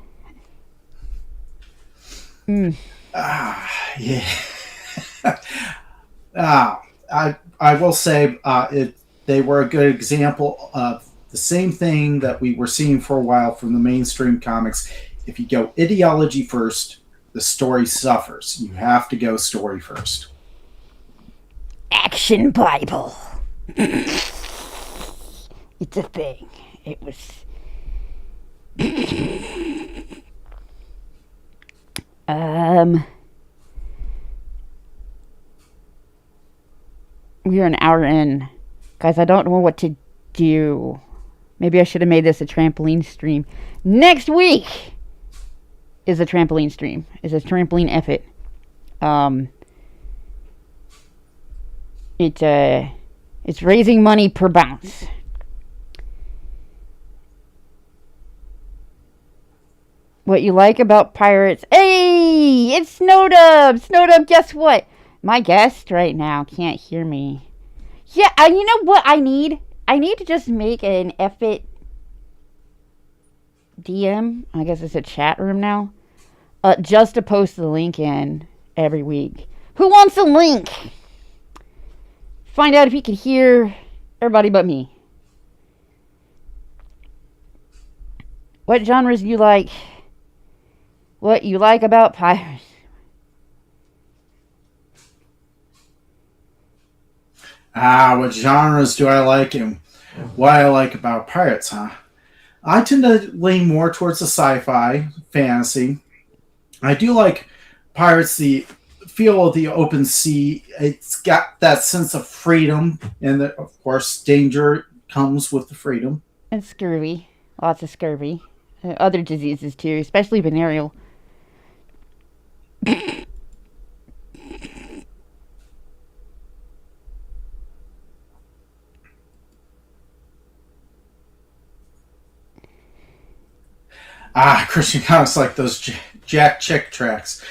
I will say they were a good example of the same thing that we were seeing for a while from the mainstream comics. If you go ideology first, the story suffers. You have to go story first. Action Bible. It's a thing. It was. We're an hour in. Guys, I don't know what to do. Maybe I should have made this a trampoline stream. Next week is a trampoline stream. Is a trampoline effort. It's raising money per bounce. What you like about pirates? Hey, it's Snowdub. Snowdub, guess what? My guest right now can't hear me. Yeah, you know what I need? I need to just make an effort DM. I guess it's a chat room now. Just to post the link in every week. Who wants a link? Find out if you can hear everybody but me. What genres do you like? What you like about pirates? What genres do I like and what I like about pirates, huh? I tend to lean more towards the sci-fi, fantasy. I do like pirates, the feel of the open sea. It's got that sense of freedom, and of course, danger comes with the freedom. And scurvy. Lots of scurvy. Other diseases too, especially venereal. Christian comics like those Jack Chick tracks.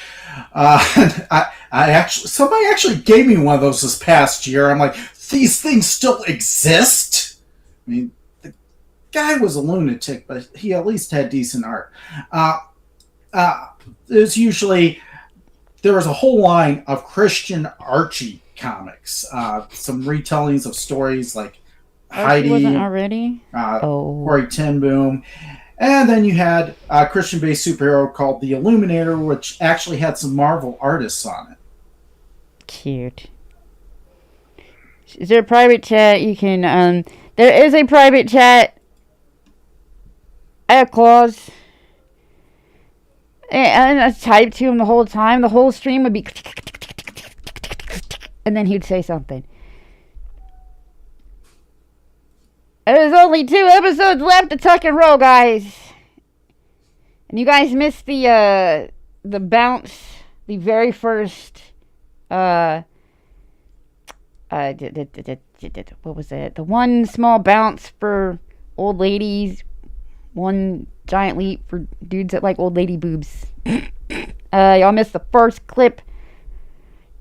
I actually somebody actually gave me one of those this past year. I'm like, these things still exist. I mean, the guy was a lunatic, but he at least had decent art. There was a whole line of Christian Archie comics, some retellings of stories like Heidi, wasn't already. Corey Ten Boom. And then you had a Christian-based superhero called The Illuminator, which actually had some Marvel artists on it. Cute. Is there a private chat? You can, there is a private chat. I have claws. And I typed to him the whole time. The whole stream would be... And then he'd say something. There's only 2 episodes left to Tuck and Roll, guys. And you guys missed the bounce, the very first, what was it? The one small bounce for old ladies, one giant leap for dudes that like old lady boobs. Y'all missed the first clip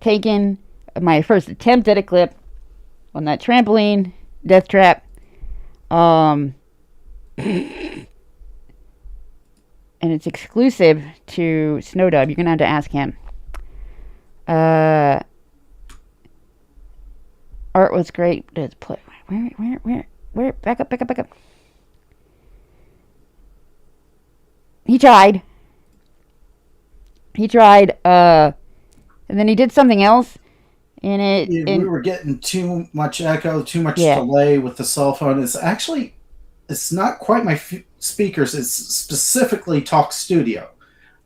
taken, my first attempt at a clip on that trampoline, death trap. And it's exclusive to Snowdub. You're gonna have to ask him. Art was great. Let's put where? Back up. He tried. And then he did something else. And we were getting too much echo, too much delay with the cell phone. It's not quite my speakers. It's specifically Talk Studio.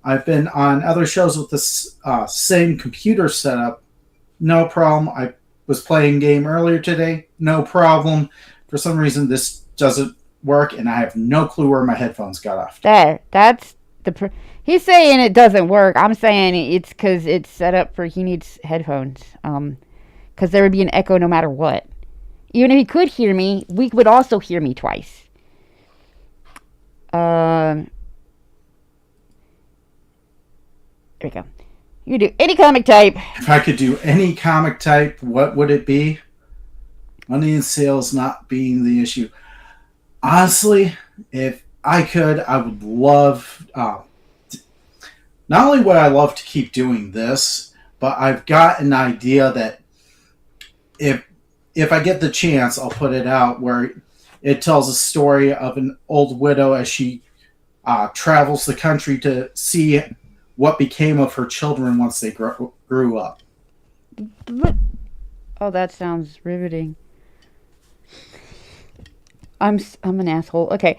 I've been on other shows with this same computer setup. No problem. I was playing game earlier today. No problem. For some reason, this doesn't work, and I have no clue where my headphones got off. That's the. He's saying it doesn't work. I'm saying it's because it's set up for he needs headphones. Because there would be an echo no matter what. Even if he could hear me, we would also hear me twice. There we go. You can do any comic type. If I could do any comic type, what would it be? Money and sales not being the issue. Honestly, if I could, I would love... not only would I love to keep doing this, but I've got an idea that if I get the chance, I'll put it out, where it tells a story of an old widow as she travels the country to see what became of her children once they grew up. Oh, that sounds riveting. I'm an asshole. Okay.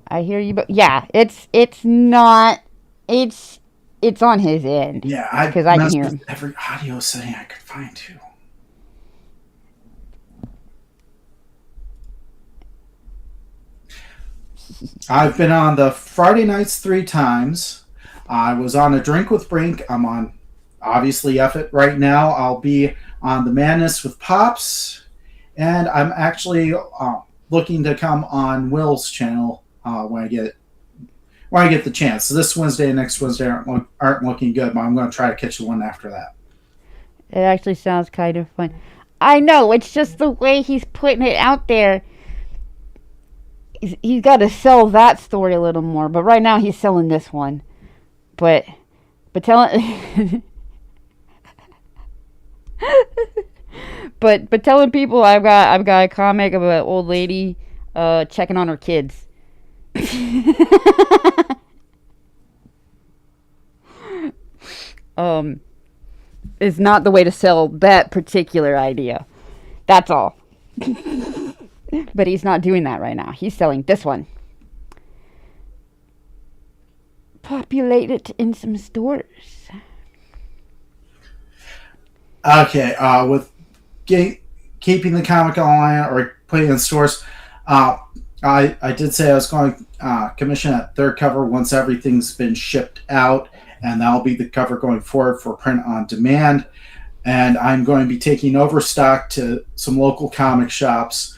I hear you, but yeah, it's on his end. Yeah, because I can hear him. Every audio setting I could find too. I've been on the Friday nights 3 times. I was on A Drink with Brink. I'm on, obviously, F It right now. I'll be on The Madness with Pops. And I'm actually looking to come on Will's channel when I get the chance. So this Wednesday and next Wednesday aren't looking good, but I'm going to try to catch the one after that. It actually sounds kind of fun. I know, it's just the way he's putting it out there. He's got to sell that story a little more, but right now he's selling this one. But telling but telling people I've got a comic of an old lady checking on her kids. Is not the way to sell that particular idea. That's all. But he's not doing that right now. He's selling this one. Populate it in some stores. Okay, with keeping the comic online or putting it in stores, I did say I was going to commission a third cover once everything's been shipped out, and that'll be the cover going forward for print on demand. And I'm going to be taking overstock to some local comic shops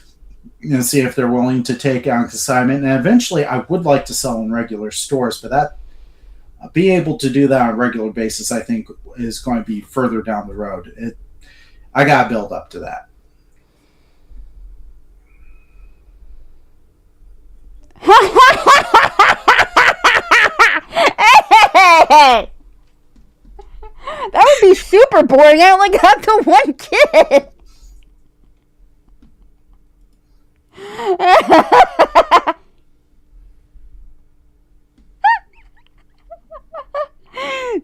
and see if they're willing to take on consignment. And eventually, I would like to sell in regular stores, but that being able to do that on a regular basis, I think, is going to be further down the road. I got to build up to that. Hey! That would be super boring. I only got the one kid.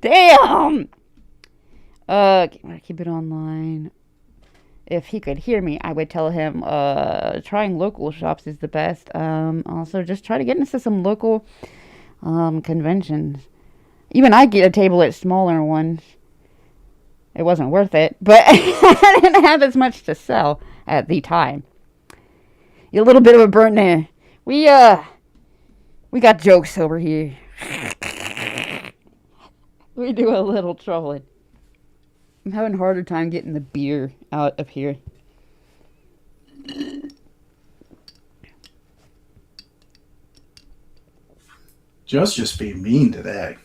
Damn. Keep it online. If he could hear me, I would tell him trying local shops is the best. Also, just try to get into some local conventions. Even I get a table at smaller ones. It wasn't worth it, but I didn't have as much to sell at the time. A little bit of a burn there. We got jokes over here. We do a little trolling. I'm having a harder time getting the beer out of here. Joe's just being mean today.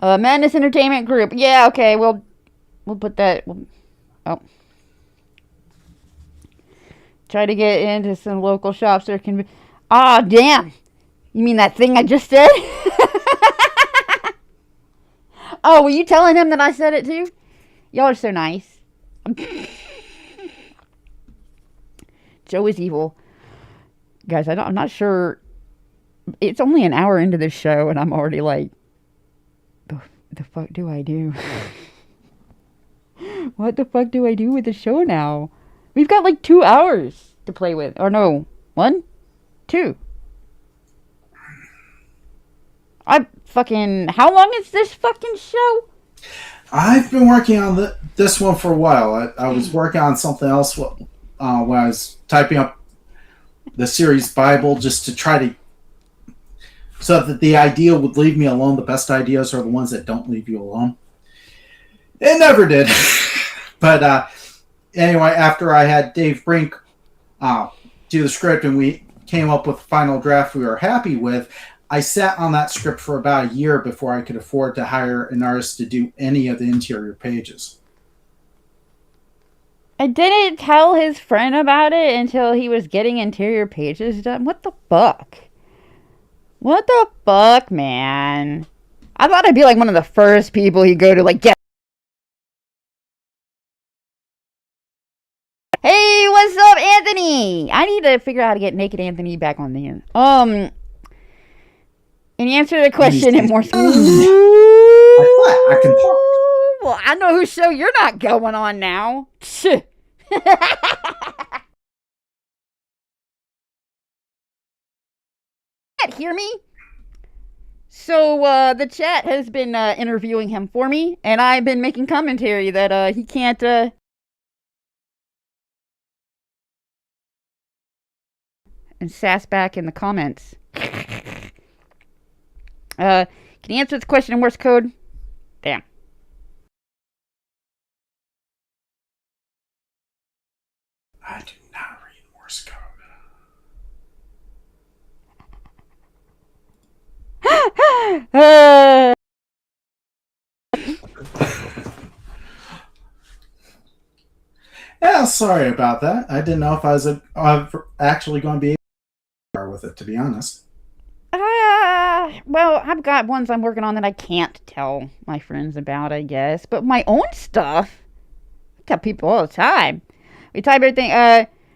Madness Entertainment Group. Yeah, okay, we'll put that. Try to get into some local shops that can be. Ah, damn! You mean that thing I just said? Oh, were you telling him that I said it too? Y'all are so nice. Joe is evil. Guys, I'm not sure. It's only an hour into this show, and I'm already like, the fuck do I do? What the fuck do I do with the show now? We've got like 2 hours to play with. Or no, 1? 2. How long is this fucking show? I've been working on this one for a while. I was working on something else when I was typing up the series Bible just to try to... So that the idea would leave me alone. The best ideas are the ones that don't leave you alone. It never did. But anyway, after I had Dave Brink do the script and we came up with a final draft we were happy with, I sat on that script for about a year before I could afford to hire an artist to do any of the interior pages. I didn't tell his friend about it until he was getting interior pages done. What the fuck? What the fuck, man? I thought I'd be like one of the first people he'd go to, like, get. Hey, what's up, Anthony? I need to figure out how to get Naked Anthony back on the end. And answer the question in more. I can talk. Well, I know whose show you're not going on now. Hear me? So the chat has been interviewing him for me, and I've been making commentary that he can't. And sass back in the comments. Can you answer this question in Morse code? Damn. I do not read Morse code. Yeah, sorry about that. I didn't know if I was actually going to be able to with it, to be honest. Well, I've got ones I'm working on that I can't tell my friends about, I guess. But my own stuff, I tell people all the time. We type everything.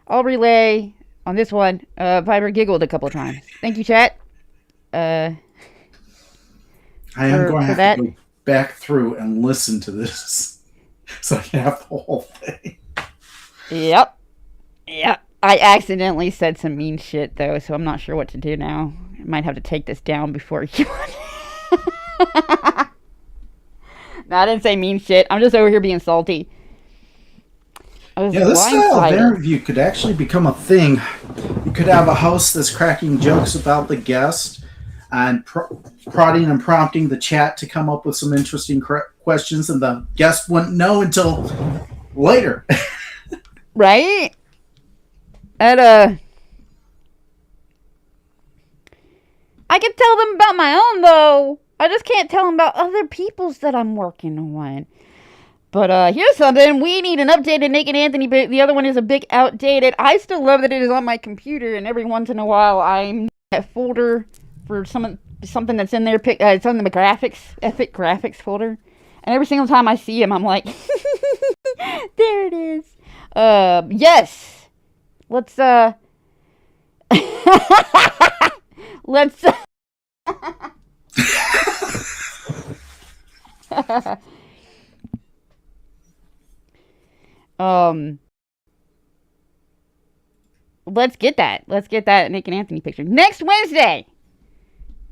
I'll relay on this one. Viber giggled a couple of times. Thank you, chat. I am going to have to go back through and listen to this so I can have the whole thing. Yep. I accidentally said some mean shit, though, so I'm not sure what to do now. I might have to take this down before you... No, I didn't say mean shit. I'm just over here being salty. This style of interview could actually become a thing. You could have a host that's cracking jokes about the guest and prodding and prompting the chat to come up with some interesting questions, and the guest wouldn't know until later. Right? And, I can tell them about my own, though. I just can't tell them about other people's that I'm working on. But, here's something. We need an updated Naked Anthony, but the other one is a bit outdated. I still love that it is on my computer, and every once in a while I'm that folder for something that's in there. It's on the graphics, Epic Graphics folder. And every single time I see him, I'm like, there it is. Yes. Let's, let's, let's get that. Let's get that Naked Anthony picture next Wednesday.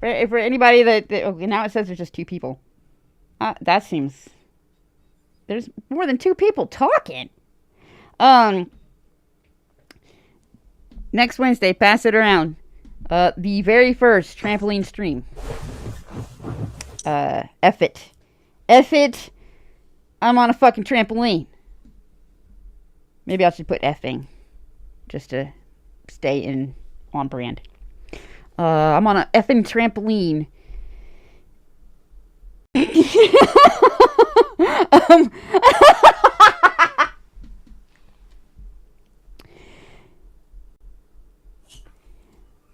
For anybody that okay, now it says there's just 2 people. That seems there's more than 2 people talking. Next Wednesday, pass it around. The very first trampoline stream. F it. I'm on a fucking trampoline. Maybe I should put effing, just to stay on brand. I'm on a effing trampoline.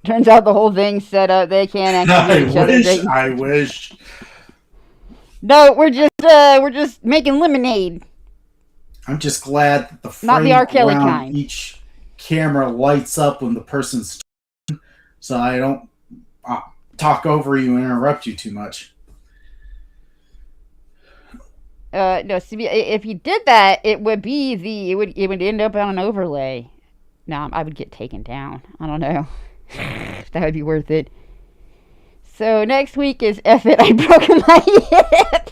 Turns out the whole thing's set up. They can't actually get each other. I wish. No, we're just making lemonade. I'm just glad that the frame not the R. Kelly around kind. each camera lights up when the person's so I don't talk over you and interrupt you too much. No, see, if he did that, it would end up on an overlay. No, I would get taken down. I don't know. That would be worth it. So next week is F it, I broke my hip.